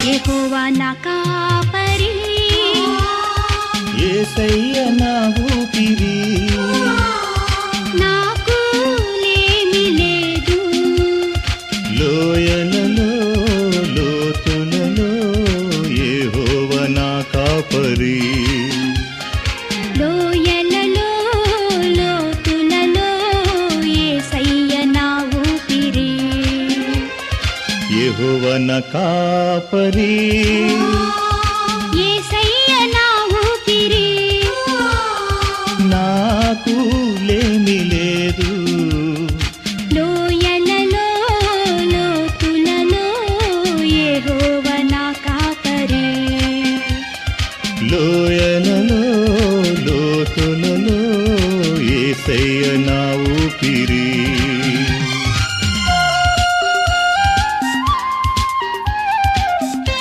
యెహోవా నా కాపరి, యేసయ్య నా ఊపిరి, నాకు లేమి లేదు. లోయలలో లోతులలో యెహోవా నా కాపరి, లోయలలో లోతులలో యేసయ్య నా ఊపిరి. యెహోవా నా కాపరి.